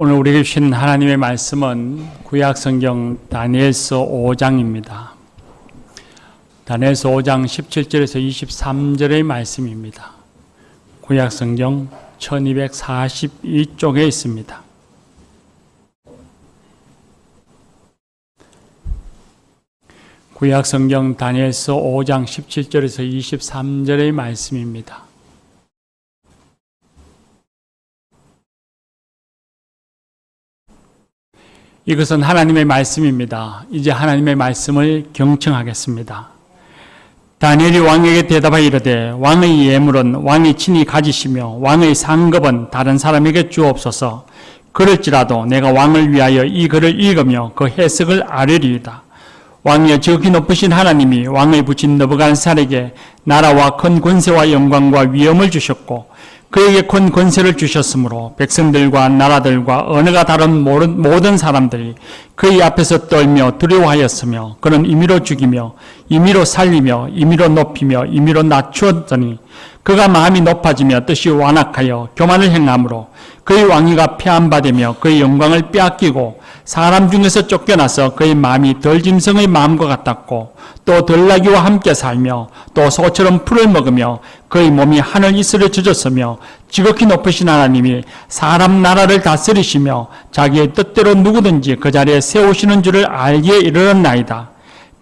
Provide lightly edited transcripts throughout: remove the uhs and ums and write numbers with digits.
오늘 우리에게 주신 하나님의 말씀은 구약성경 다니엘서 5장입니다. 다니엘서 5장 17절에서 23절의 말씀입니다. 구약성경 1242쪽에 있습니다. 구약성경 다니엘서 5장 17절에서 23절의 말씀입니다. 이것은 하나님의 말씀입니다. 이제 하나님의 말씀을 경청하겠습니다. 다니엘이 왕에게 대답하여 이르되 왕의 예물은 왕이 친히 가지시며 왕의 상급은 다른 사람에게 주옵소서. 그럴지라도 내가 왕을 위하여 이 글을 읽으며 그 해석을 아뢰리이다. 왕이여 지극히 높으신 하나님이 왕의 부친 느부갓네살에게 나라와 큰 권세와 영광과 위엄을 주셨고 그에게 큰 권세를 주셨으므로 백성들과 나라들과 언어가 다른 모든 사람들이 그의 앞에서 떨며 두려워하였으며 그는 임의로 죽이며 임의로 살리며 임의로 높이며 임의로 낮추었더니 그가 마음이 높아지며 뜻이 완악하여 교만을 행함으로 그의 왕위가 폐함받으며 그의 영광을 빼앗기고 사람 중에서 쫓겨나서 그의 마음이 덜짐승의 마음과 같았고 또 들나귀와 함께 살며 또 소처럼 풀을 먹으며 그의 몸이 하늘 이슬에 젖었으며 지극히 높으신 하나님이 사람 나라를 다스리시며 자기의 뜻대로 누구든지 그 자리에 세우시는 줄을 알기에 이르렀나이다.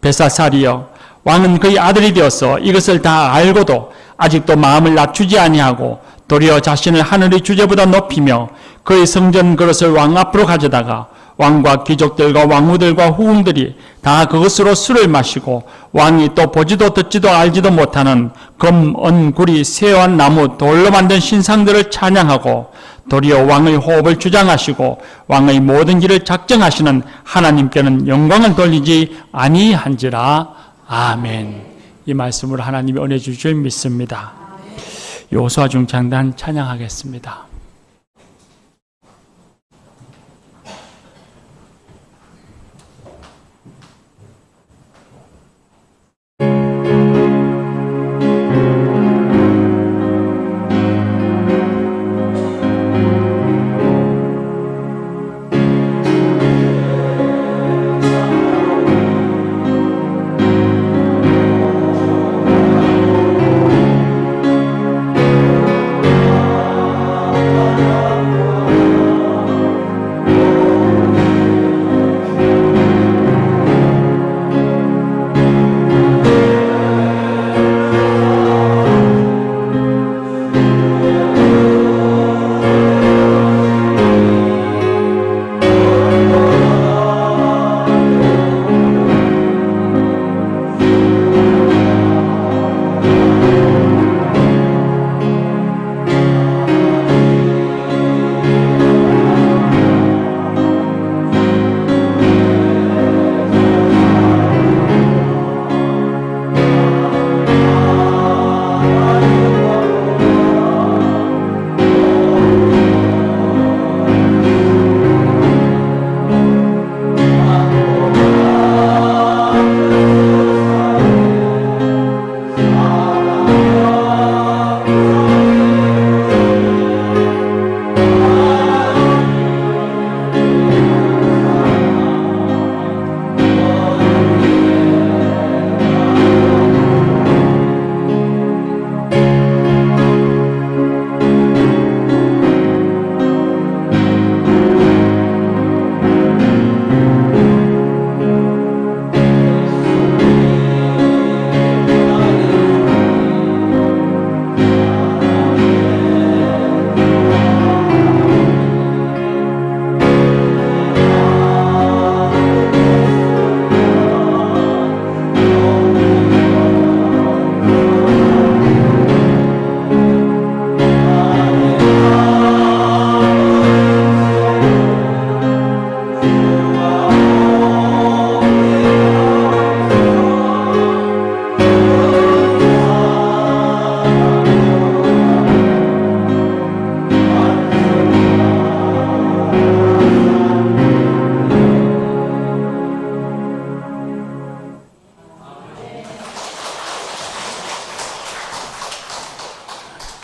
벨사살이여 왕은 그의 아들이 되어서 이것을 다 알고도 아직도 마음을 낮추지 아니하고 도리어 자신을 하늘의 주제보다 높이며 그의 성전 그릇을 왕 앞으로 가져다가 왕과 귀족들과 왕후들과 후궁들이 다 그것으로 술을 마시고 왕이 또 보지도 듣지도 알지도 못하는 금, 은, 구리, 쇠와 나무, 돌로 만든 신상들을 찬양하고 도리어 왕의 호흡을 주장하시고 왕의 모든 길을 작정하시는 하나님께는 영광을 돌리지 아니한지라. 아멘. 이 말씀으로 하나님이 은혜 주실 줄 믿습니다. 여호수아 중창단 찬양하겠습니다.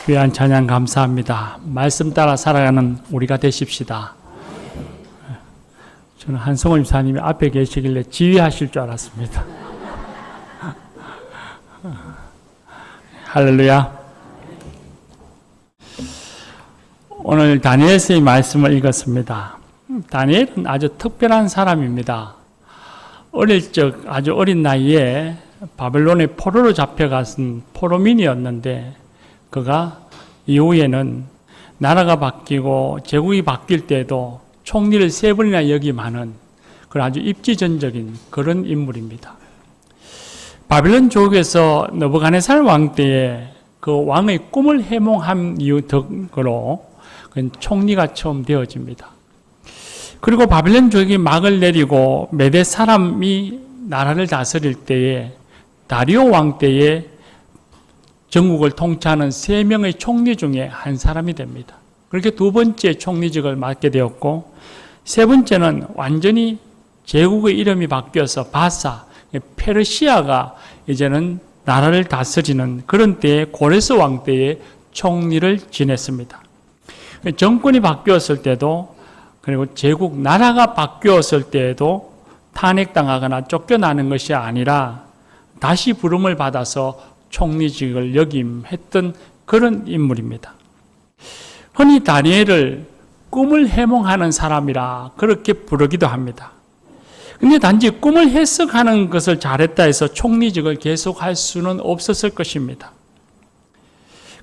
귀한 찬양 감사합니다. 말씀 따라 살아가는 우리가 되십시다. 저는 한성호 집사님이 앞에 계시길래 지휘하실 줄 알았습니다. 할렐루야. 오늘 다니엘서의 말씀을 읽었습니다. 다니엘은 아주 특별한 사람입니다. 어릴 적 아주 어린 나이에 바벨론의 포로로 잡혀간 포로민이었는데 그가 이후에는 나라가 바뀌고 제국이 바뀔 때에도 총리를 3번이나 역임하는 그런 아주 입지전적인 그런 인물입니다. 바벨론 족에서 느부갓네살 왕 때에 그 왕의 꿈을 해몽한 이유 덕으로 총리가 처음 되어집니다. 그리고 바벨론 족이 막을 내리고 메대 사람이 나라를 다스릴 때에 다리오 왕 때에 전국을 통치하는 3명의 총리 중에 한 사람이 됩니다. 그렇게 2번째 총리직을 맡게 되었고 3번째는 완전히 제국의 이름이 바뀌어서 바사, 페르시아가 이제는 나라를 다스리는 그런 때에 고레스 왕 때에 총리를 지냈습니다. 정권이 바뀌었을 때도 그리고 제국 나라가 바뀌었을 때에도 탄핵당하거나 쫓겨나는 것이 아니라 다시 부름을 받아서 총리직을 역임했던 그런 인물입니다. 흔히 다니엘을 꿈을 해몽하는 사람이라 그렇게 부르기도 합니다. 근데 단지 꿈을 해석하는 것을 잘했다 해서 총리직을 계속할 수는 없었을 것입니다.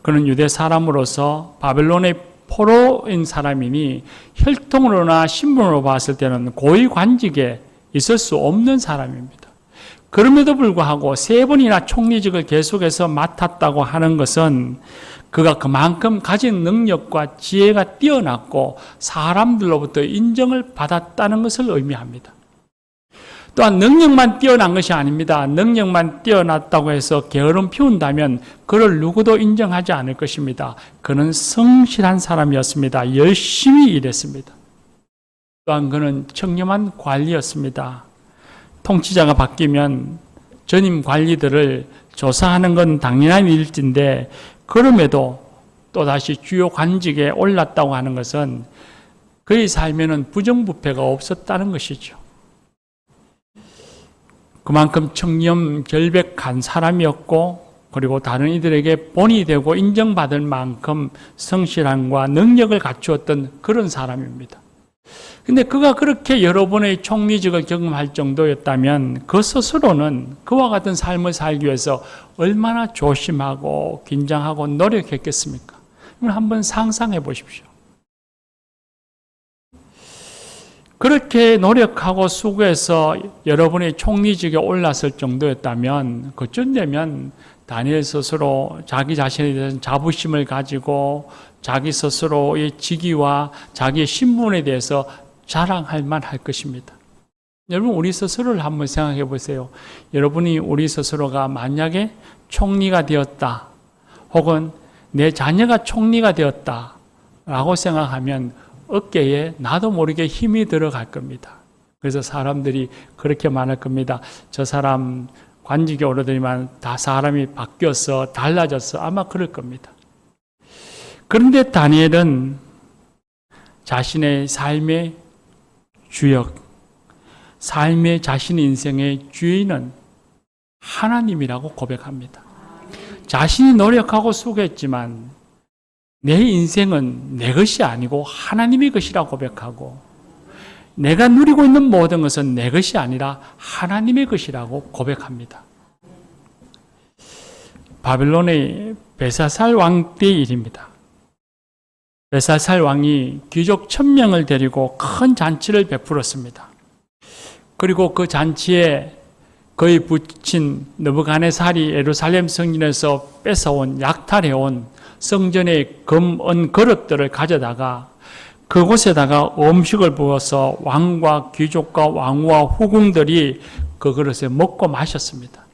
그는 유대 사람으로서 바벨론의 포로인 사람이니 혈통으로나 신분으로 봤을 때는 고위 관직에 있을 수 없는 사람입니다. 그럼에도 불구하고 3번이나 총리직을 계속해서 맡았다고 하는 것은 그가 그만큼 가진 능력과 지혜가 뛰어났고 사람들로부터 인정을 받았다는 것을 의미합니다. 또한 능력만 뛰어난 것이 아닙니다. 능력만 뛰어났다고 해서 게으름 피운다면 그를 누구도 인정하지 않을 것입니다. 그는 성실한 사람이었습니다. 열심히 일했습니다. 또한 그는 청렴한 관리였습니다. 통치자가 바뀌면 전임 관리들을 조사하는 건 당연한 일인데 그럼에도 또다시 주요 관직에 올랐다고 하는 것은 그의 삶에는 부정부패가 없었다는 것이죠. 그만큼 청렴 결백한 사람이었고 그리고 다른 이들에게 본이 되고 인정받을 만큼 성실함과 능력을 갖추었던 그런 사람입니다. 근데 그가 그렇게 여러 번의 총리직을 경험할 정도였다면 그 스스로는 그와 같은 삶을 살기 위해서 얼마나 조심하고 긴장하고 노력했겠습니까? 한번 상상해 보십시오. 그렇게 노력하고 수고해서 여러분의 총리직에 올랐을 정도였다면 그쯤 되면 다니엘 스스로 자기 자신에 대한 자부심을 가지고 자기 스스로의 직위와 자기의 신분에 대해서 자랑할 만할 것입니다. 여러분 우리 스스로를 한번 생각해 보세요. 여러분이 우리 스스로가 만약에 총리가 되었다 혹은 내 자녀가 총리가 되었다 라고 생각하면 어깨에 나도 모르게 힘이 들어갈 겁니다. 그래서 사람들이 그렇게 말할 겁니다. 저 사람 관직에 오르더니만 다 사람이 바뀌어서 달라졌어. 아마 그럴 겁니다. 그런데 다니엘은 자신의 삶의 주역, 삶의 자신의 인생의 주인은 하나님이라고 고백합니다. 자신이 노력하고 수고했지만 내 인생은 내 것이 아니고 하나님의 것이라고 고백하고 내가 누리고 있는 모든 것은 내 것이 아니라 하나님의 것이라고 고백합니다. 바벨론의 벨사살 왕 때의 일입니다. 벨사살 왕이 귀족 1000명을 데리고 큰 잔치를 베풀었습니다. 그리고 그 잔치에 그의 부친 느부갓네살이 예루살렘 성전에서 뺏어온 약탈해온 성전의 금, 은 그릇들을 가져다가 그곳에다가 음식을 부어서 왕과 귀족과 왕후와 후궁들이 그 그릇에 먹고 마셨습니다.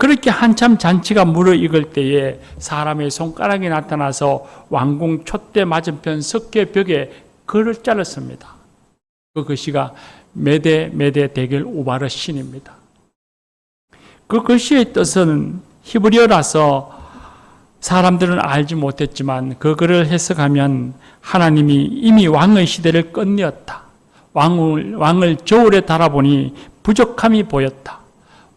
그렇게 한참 잔치가 무르익을 때에 사람의 손가락이 나타나서 왕궁 촛대 맞은편 석계벽에 글을 잘랐습니다. 그 글씨가 메데 대겔 우바르 신입니다. 그 글씨의 뜻은 히브리어라서 사람들은 알지 못했지만 그 글을 해석하면 하나님이 이미 왕의 시대를 끝내었다. 왕을 저울에 달아보니 부족함이 보였다.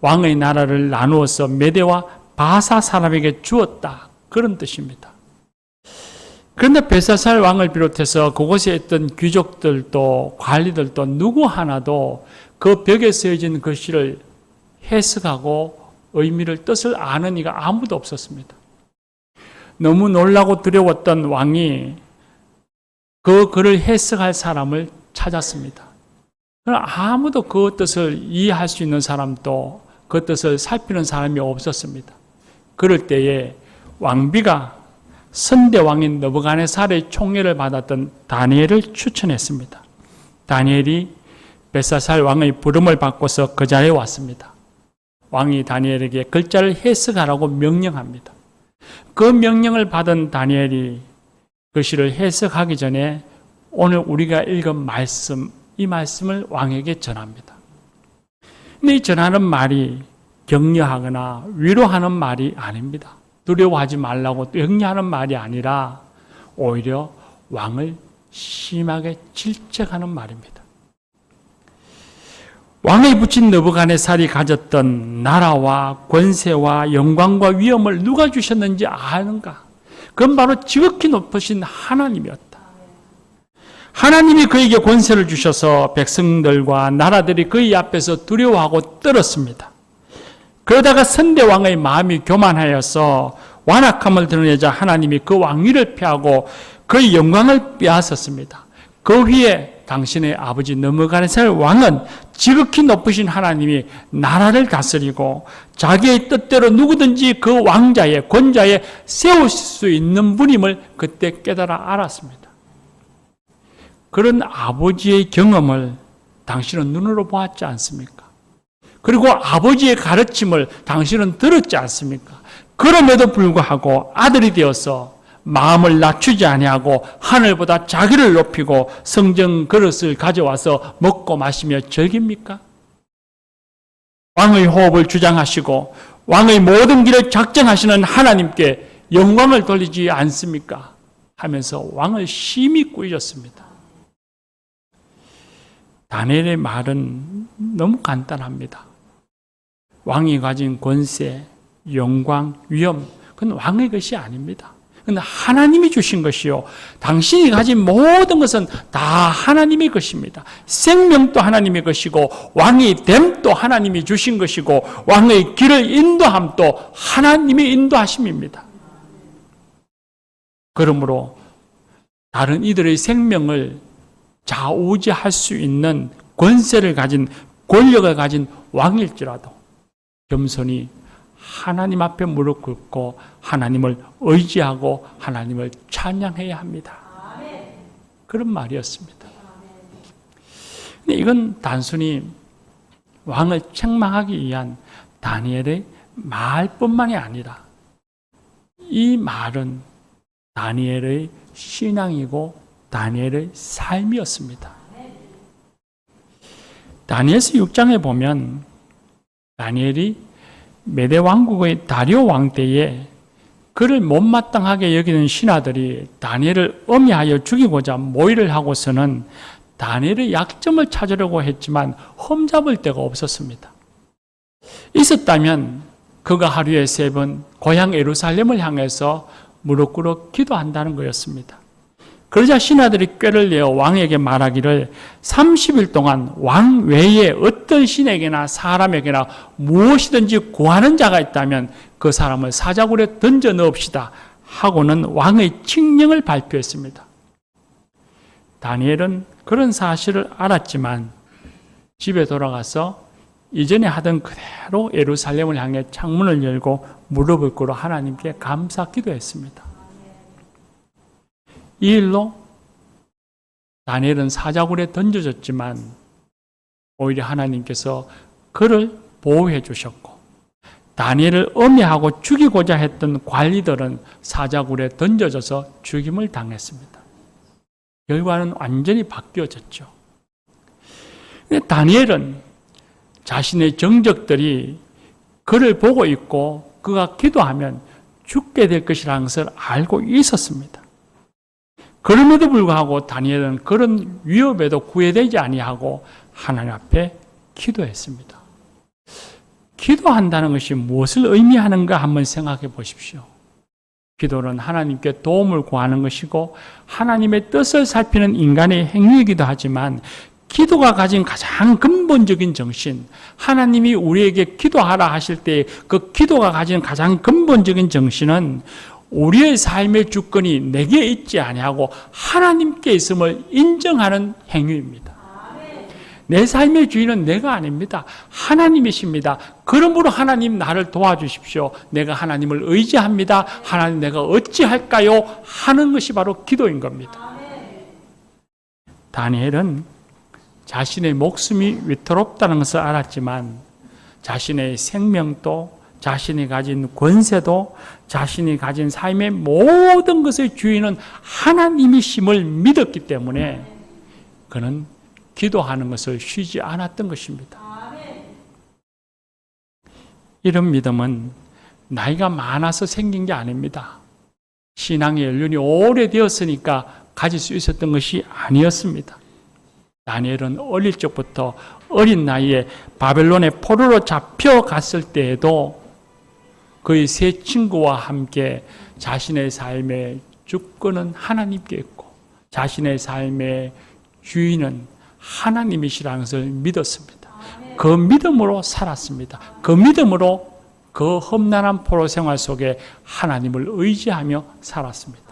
왕의 나라를 나누어서 메대와 바사 사람에게 주었다. 그런 뜻입니다. 그런데 벨사살 왕을 비롯해서 그곳에 있던 귀족들도 관리들도 누구 하나도 그 벽에 쓰여진 글씨를 해석하고 의미를 뜻을 아는 이가 아무도 없었습니다. 너무 놀라고 두려웠던 왕이 그 글을 해석할 사람을 찾았습니다. 그러나 아무도 그 뜻을 이해할 수 있는 사람도 그 뜻을 살피는 사람이 없었습니다. 그럴 때에 왕비가 선대왕인 느부갓네살의 총애를 받았던 다니엘을 추천했습니다. 다니엘이 벨사살 왕의 부름을 받고서 그 자리에 왔습니다. 왕이 다니엘에게 글자를 해석하라고 명령합니다. 그 명령을 받은 다니엘이 글씨를 해석하기 전에 오늘 우리가 읽은 말씀, 이 말씀을 왕에게 전합니다. 근데 이 전하는 말이 격려하거나 위로하는 말이 아닙니다. 두려워하지 말라고 격려하는 말이 아니라 오히려 왕을 심하게 질책하는 말입니다. 왕에 붙인 느부갓네살이 가졌던 나라와 권세와 영광과 위엄을 누가 주셨는지 아는가? 그건 바로 지극히 높으신 하나님이었다. 하나님이 그에게 권세를 주셔서 백성들과 나라들이 그의 앞에서 두려워하고 떨었습니다. 그러다가 선대왕의 마음이 교만하여서 완악함을 드러내자 하나님이 그 왕위를 폐하고 그의 영광을 빼앗았습니다. 그 후에 당신의 아버지 느부갓네살 왕은 지극히 높으신 하나님이 나라를 다스리고 자기의 뜻대로 누구든지 그 왕자의 권자에 세우실 수 있는 분임을 그때 깨달아 알았습니다. 그런 아버지의 경험을 당신은 눈으로 보았지 않습니까? 그리고 아버지의 가르침을 당신은 들었지 않습니까? 그럼에도 불구하고 아들이 되어서 마음을 낮추지 아니하고 하늘보다 자기를 높이고 성전 그릇을 가져와서 먹고 마시며 즐깁니까? 왕의 호흡을 주장하시고 왕의 모든 길을 작정하시는 하나님께 영광을 돌리지 않습니까? 하면서 왕을 심히 꾸짖었습니다. 다니엘의 말은 너무 간단합니다. 왕이 가진 권세, 영광, 위엄, 그건 왕의 것이 아닙니다. 그건 하나님이 주신 것이요. 당신이 가진 모든 것은 다 하나님의 것입니다. 생명도 하나님의 것이고 왕이 됨도 하나님이 주신 것이고 왕의 길을 인도함도 하나님의 인도하심입니다. 그러므로 다른 이들의 생명을 좌우지할 수 있는 권세를 가진 권력을 가진 왕일지라도 겸손히 하나님 앞에 무릎 꿇고 하나님을 의지하고 하나님을 찬양해야 합니다. 그런 말이었습니다. 근데 이건 단순히 왕을 책망하기 위한 다니엘의 말뿐만이 아니라 이 말은 다니엘의 신앙이고 다니엘의 삶이었습니다. 다니엘서 6장에 보면 다니엘이 메대 왕국의 다리오 왕 때에 그를 못마땅하게 여기는 신하들이 다니엘을 엄해하여 죽이고자 모의를 하고서는 다니엘의 약점을 찾으려고 했지만 험잡을 데가 없었습니다. 있었다면 그가 하루에 3번 고향 예루살렘을 향해서 무릎 꿇어 기도한다는 거였습니다. 그러자 신하들이 꾀를 내어 왕에게 말하기를 30일 동안 왕 외에 어떤 신에게나 사람에게나 무엇이든지 구하는 자가 있다면 그 사람을 사자굴에 던져 넣읍시다 하고는 왕의 칙령을 발표했습니다. 다니엘은 그런 사실을 알았지만 집에 돌아가서 이전에 하던 그대로 예루살렘을 향해 창문을 열고 무릎을 꿇어 하나님께 감사 기도했습니다. 이 일로 다니엘은 사자굴에 던져졌지만 오히려 하나님께서 그를 보호해 주셨고 다니엘을 엄해하고 죽이고자 했던 관리들은 사자굴에 던져져서 죽임을 당했습니다. 결과는 완전히 바뀌어졌죠. 근데 다니엘은 자신의 정적들이 그를 보고 있고 그가 기도하면 죽게 될 것이라는 것을 알고 있었습니다. 그럼에도 불구하고 다니엘은 그런 위협에도 구애되지 아니하고 하나님 앞에 기도했습니다. 기도한다는 것이 무엇을 의미하는가 한번 생각해 보십시오. 기도는 하나님께 도움을 구하는 것이고 하나님의 뜻을 살피는 인간의 행위이기도 하지만 기도가 가진 가장 근본적인 정신, 하나님이 우리에게 기도하라 하실 때 그 기도가 가진 가장 근본적인 정신은 우리의 삶의 주권이 내게 있지 아니하고 하나님께 있음을 인정하는 행위입니다. 내 삶의 주인은 내가 아닙니다. 하나님이십니다. 그러므로 하나님 나를 도와주십시오. 내가 하나님을 의지합니다. 하나님 내가 어찌할까요? 하는 것이 바로 기도인 겁니다. 다니엘은 자신의 목숨이 위태롭다는 것을 알았지만 자신의 생명도 자신이 가진 권세도 자신이 가진 삶의 모든 것의 주인은 하나님이심을 믿었기 때문에 그는 기도하는 것을 쉬지 않았던 것입니다. 이런 믿음은 나이가 많아서 생긴 게 아닙니다. 신앙의 연륜이 오래되었으니까 가질 수 있었던 것이 아니었습니다. 다니엘은 어릴 적부터 어린 나이에 바벨론의 포로로 잡혀갔을 때에도 그의 세 친구와 함께 자신의 삶의 주권은 하나님께 있고 자신의 삶의 주인은 하나님이시라는 것을 믿었습니다. 그 믿음으로 살았습니다. 그 믿음으로 그 험난한 포로 생활 속에 하나님을 의지하며 살았습니다.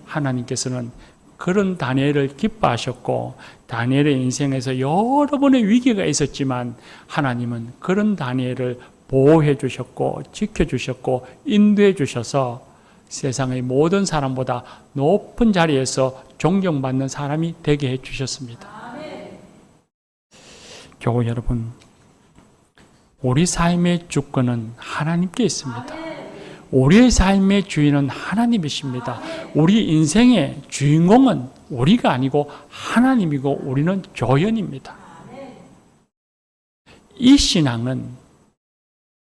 하나님께서는 그런 다니엘을 기뻐하셨고 다니엘의 인생에서 여러 번의 위기가 있었지만 하나님은 그런 다니엘을 보호해 주셨고 지켜주셨고 인도해 주셔서 세상의 모든 사람보다 높은 자리에서 존경받는 사람이 되게 해 주셨습니다. 교우 여러분, 우리 삶의 주권은 하나님께 있습니다. 우리의 삶의 주인은 하나님이십니다. 우리 인생의 주인공은 우리가 아니고 하나님이고 우리는 조연입니다. 이 신앙은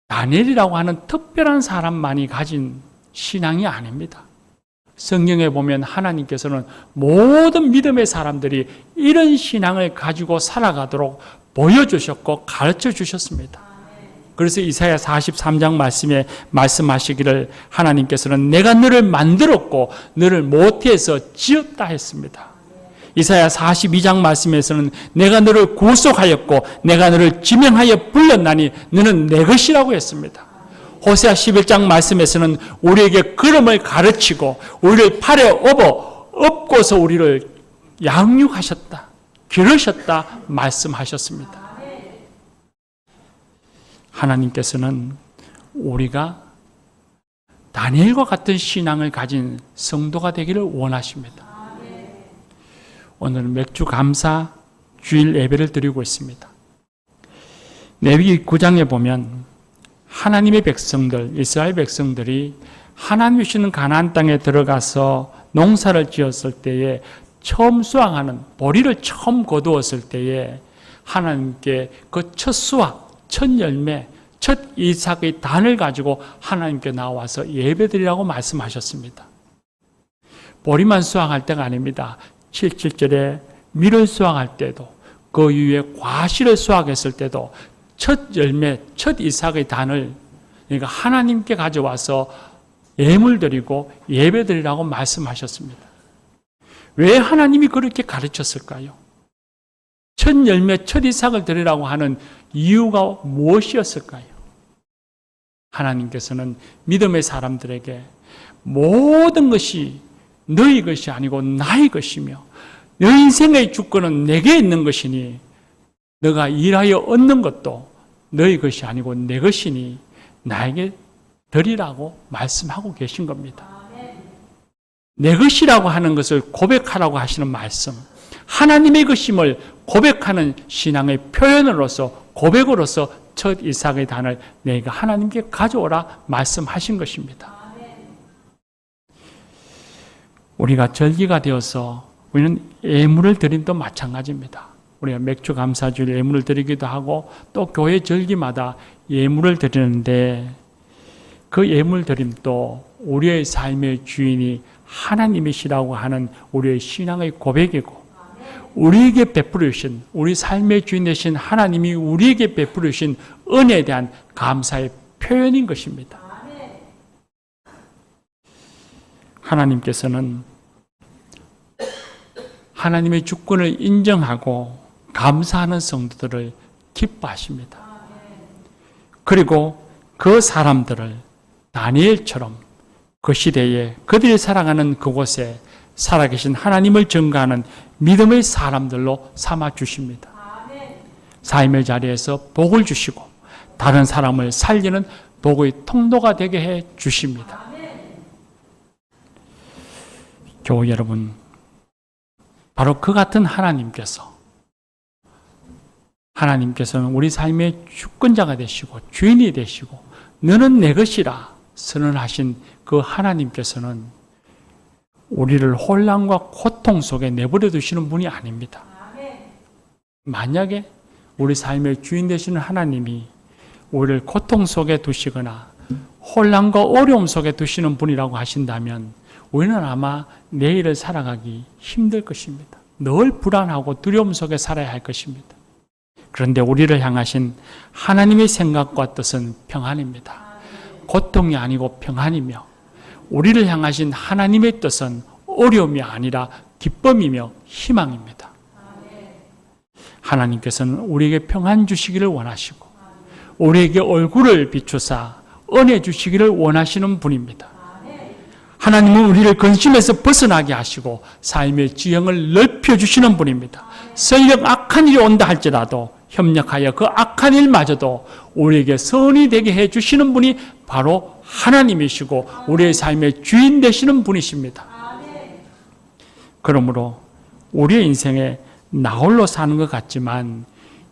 다니엘이라고 하는 특별한 사람만이 가진 신앙이 아닙니다. 성경에 보면 하나님께서는 모든 믿음의 사람들이 이런 신앙을 가지고 살아가도록 보여주셨고 가르쳐 주셨습니다. 그래서 이사야 43장 말씀에 말씀하시기를 하나님께서는 내가 너를 만들었고 너를 모태에서 지었다 했습니다. 이사야 42장 말씀에서는 내가 너를 구속하였고 내가 너를 지명하여 불렀나니 너는 내 것이라고 했습니다. 호세아 11장 말씀에서는 우리에게 걸음을 가르치고 우리를 팔에 업고서 우리를 양육하셨다, 기르셨다 말씀하셨습니다. 하나님께서는 우리가 다니엘과 같은 신앙을 가진 성도가 되기를 원하십니다. 오늘은 맥주 감사 주일 예배를 드리고 있습니다. 레위기 9장에 보면 하나님의 백성들, 이스라엘 백성들이 하나님이 주시는 가나안 땅에 들어가서 농사를 지었을 때에 처음 수확하는 보리를 처음 거두었을 때에 하나님께 그 첫 수확, 첫 열매, 첫 이삭의 단을 가지고 하나님께 나와서 예배드리라고 말씀하셨습니다. 보리만 수확할 때가 아닙니다. 7절에 밀을 수확할 때도 그 이후에 과실을 수확했을 때도 첫 열매, 첫 이삭의 단을 그러니까 하나님께 가져와서 예물 드리고 예배 드리라고 말씀하셨습니다. 왜 하나님이 그렇게 가르쳤을까요? 첫 열매, 첫 이삭을 드리라고 하는 이유가 무엇이었을까요? 하나님께서는 믿음의 사람들에게 모든 것이 너희 것이 아니고 나의 것이며 너 인생의 주권은 내게 있는 것이니 너가 일하여 얻는 것도 너희 것이 아니고 내 것이니 나에게 드리라고 말씀하고 계신 겁니다. 내 것이라고 하는 것을 고백하라고 하시는 말씀, 하나님의 것임을 고백하는 신앙의 표현으로서 고백으로서 첫 이삭의 단을 내가 하나님께 가져오라 말씀하신 것입니다. 우리가 절기가 되어서 우리는 예물을 드림도 마찬가지입니다. 우리가 맥주 감사주일 예물을 드리기도 하고 또 교회 절기마다 예물을 드리는데 그 예물 드림도 우리의 삶의 주인이 하나님이시라고 하는 우리의 신앙의 고백이고, 우리에게 베풀어 주신, 우리 삶의 주인 되신 하나님이 우리에게 베풀어 주신 은혜에 대한 감사의 표현인 것입니다. 하나님께서는 하나님의 주권을 인정하고 감사하는 성도들을 기뻐하십니다. 그리고 그 사람들을 다니엘처럼 그 시대에 그들이 살아가는 그곳에 살아계신 하나님을 증거하는 믿음의 사람들로 삼아 주십니다. 삶의 자리에서 복을 주시고 다른 사람을 살리는 복의 통로가 되게 해 주십니다. 교우 여러분, 바로 그 같은 하나님께서는 우리 삶의 주권자가 되시고 주인이 되시고 너는 내 것이라 선언하신 그 하나님께서는 우리를 혼란과 고통 속에 내버려 두시는 분이 아닙니다. 만약에 우리 삶의 주인 되시는 하나님이 우리를 고통 속에 두시거나 혼란과 어려움 속에 두시는 분이라고 하신다면 우리는 아마 내일을 살아가기 힘들 것입니다. 늘 불안하고 두려움 속에 살아야 할 것입니다. 그런데 우리를 향하신 하나님의 생각과 뜻은 평안입니다. 고통이 아니고 평안이며, 우리를 향하신 하나님의 뜻은 어려움이 아니라 기쁨이며 희망입니다. 하나님께서는 우리에게 평안 주시기를 원하시고 우리에게 얼굴을 비추사 은혜 주시기를 원하시는 분입니다. 하나님은 우리를 근심에서 벗어나게 하시고 삶의 지형을 넓혀주시는 분입니다. 설령 악한 일이 온다 할지라도 협력하여 그 악한 일마저도 우리에게 선이 되게 해주시는 분이 바로 하나님이시고 우리의 삶의 주인 되시는 분이십니다. 그러므로 우리의 인생에 나 홀로 사는 것 같지만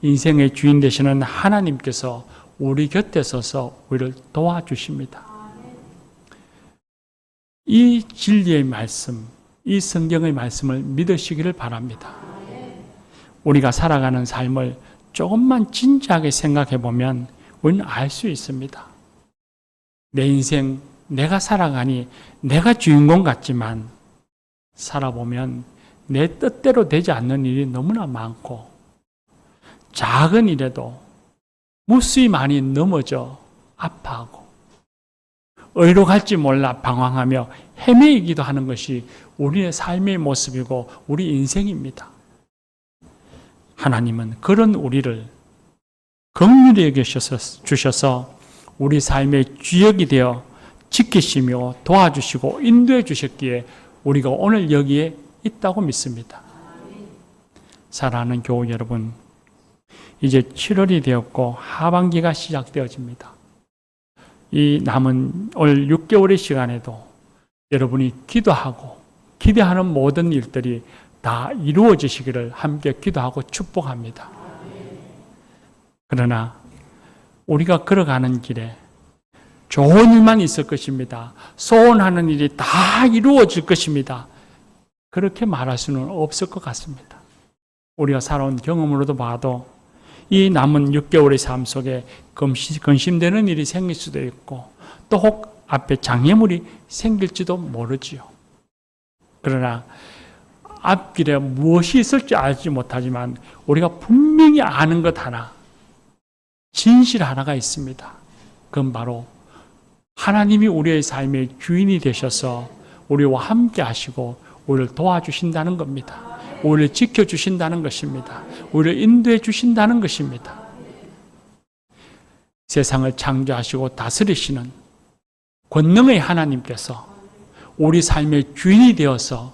인생의 주인 되시는 하나님께서 우리 곁에 서서 우리를 도와주십니다. 이 진리의 말씀, 이 성경의 말씀을 믿으시기를 바랍니다. 우리가 살아가는 삶을 조금만 진지하게 생각해 보면 우리는 알 수 있습니다. 내 인생, 내가 살아가니 내가 주인공 같지만 살아보면 내 뜻대로 되지 않는 일이 너무나 많고, 작은 일에도 무수히 많이 넘어져 아파하고 어디로 갈지 몰라 방황하며 헤매이기도 하는 것이 우리의 삶의 모습이고 우리 인생입니다. 하나님은 그런 우리를 긍휼히 여기셔서 우리 삶의 주역이 되어 지키시며 도와주시고 인도해 주셨기에 우리가 오늘 여기에 있다고 믿습니다. 사랑하는 교우 여러분, 이제 7월이 되었고 하반기가 시작되어집니다. 이 남은 올 6개월의 시간에도 여러분이 기도하고 기대하는 모든 일들이 다 이루어지시기를 함께 기도하고 축복합니다. 그러나 우리가 걸어가는 길에 좋은 일만 있을 것입니다. 소원하는 일이 다 이루어질 것입니다. 그렇게 말할 수는 없을 것 같습니다. 우리가 살아온 경험으로도 봐도 이 남은 6개월의 삶 속에 근심되는 일이 생길 수도 있고 또 혹 앞에 장애물이 생길지도 모르지요. 그러나 앞길에 무엇이 있을지 알지 못하지만 우리가 분명히 아는 것 하나, 진실 하나가 있습니다. 그건 바로 하나님이 우리의 삶의 주인이 되셔서 우리와 함께 하시고 우리를 도와주신다는 겁니다. 우리를 지켜주신다는 것입니다. 우리를 인도해 주신다는 것입니다. 세상을 창조하시고 다스리시는 권능의 하나님께서 우리 삶의 주인이 되어서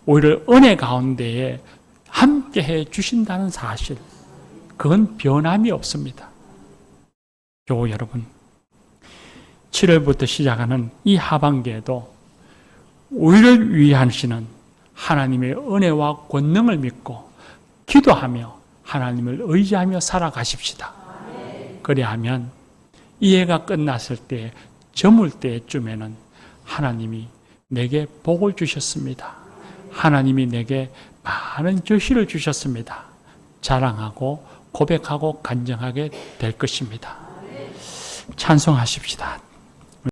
우리를 은혜 가운데에 함께 해 주신다는 사실, 그건 변함이 없습니다. 교우 여러분, 7월부터 시작하는 이 하반기에도 우리를 위하시는 하나님의 은혜와 권능을 믿고 기도하며 하나님을 의지하며 살아가십시다. 그리하면 이 해가 끝났을 때, 저물 때쯤에는 하나님이 내게 복을 주셨습니다. 하나님이 내게 많은 저희를 주셨습니다. 자랑하고 고백하고 간증하게 될 것입니다. 찬송하십시다.